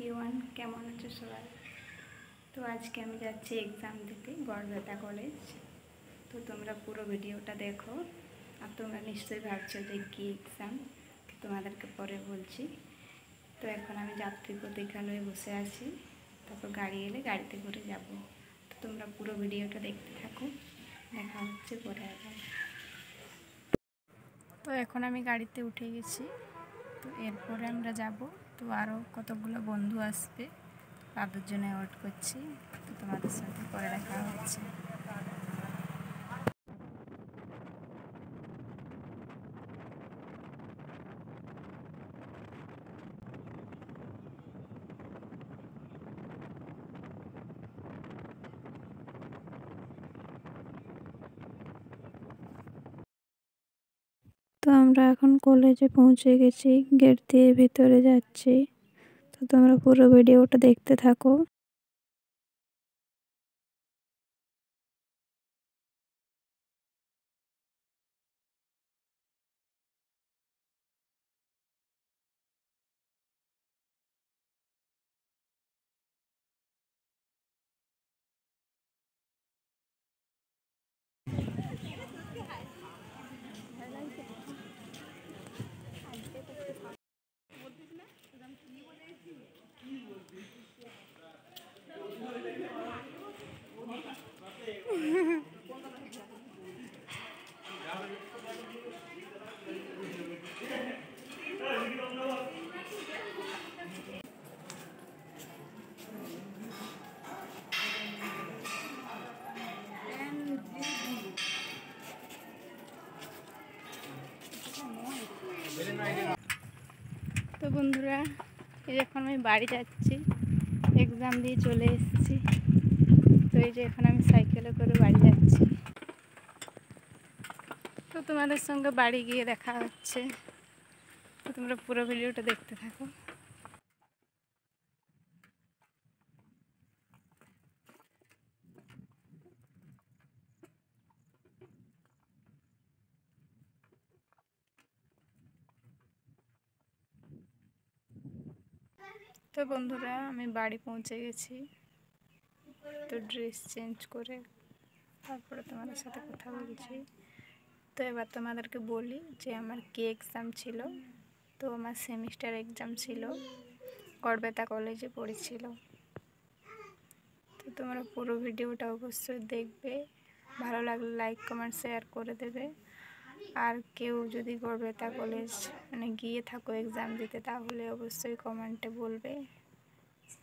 Everyone, কেমন আছো সবাই? তো আজকে আমি যাচ্ছি এক্সাম দিতে গড়বেতা কলেজ। তো তোমরা পুরো ভিডিওটা দেখো। আর তোমরা নিশ্চয়ই ভাবছো যে কী এক্সাম, তোমাদেরকে পরে বলছি। তো এখন আমি যাত্রী প্রতীক্ষালয়ে বসে আছি, তারপর গাড়ি এলে গাড়িতে করে যাব। তো তোমরা পুরো ভিডিওটা দেখতে থাকো, দেখা হচ্ছে পরে আবার। তো এখন আমি গাড়িতে উঠে গেছি, তো এরপরে আমরা যাব। তো আরও কতগুলো বন্ধু আসবে, তাদের জন্য ওয়েট করছি। তো তোমাদের সাথে পরে দেখা হচ্ছে। তো আমরা এখন কলেজে পৌঁছে গেছি, গেট দিয়ে ভেতরে যাচ্ছি। তো তোমরা পুরো ভিডিওটা দেখতে থাকো। তো বন্ধুরা, এই যে এখন আমি বাড়ি যাচ্ছি, এক্সাম দিয়ে চলে এসেছি। তো এই যে এখন আমি সাইকেলে করে বাড়ি যাচ্ছি। তো তোমাদের সঙ্গে বাড়ি গিয়ে দেখা হচ্ছে। তো তোমরা পুরো ভিডিওটা দেখতে থাকো। তো বন্ধুরা, আমি বাড়ি পৌঁছে গেছি। তো ড্রেস চেঞ্জ করে তারপরে তোমাদের সাথে কথা বলছি। তো এবার তোমাদেরকে বলি যে আমার কি এক্সাম ছিল। তো আমার সেমিস্টার এক্সাম ছিল, গড়বেতা কলেজে পড়েছিল। তো তোমরা পুরো ভিডিওটা অবশ্যই দেখবে, ভালো লাগলে লাইক কমেন্ট শেয়ার করে দেবে। আর কেউ যদি গড়বেতা কলেজ গিয়ে থাকো এক্সাম দিতে, তাহলে অবশ্যই কমেন্টে বলবে।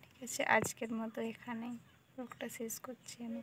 ঠিক আছে, আজকের মতো এখানেই ব্লগটা শেষ করছি আমি।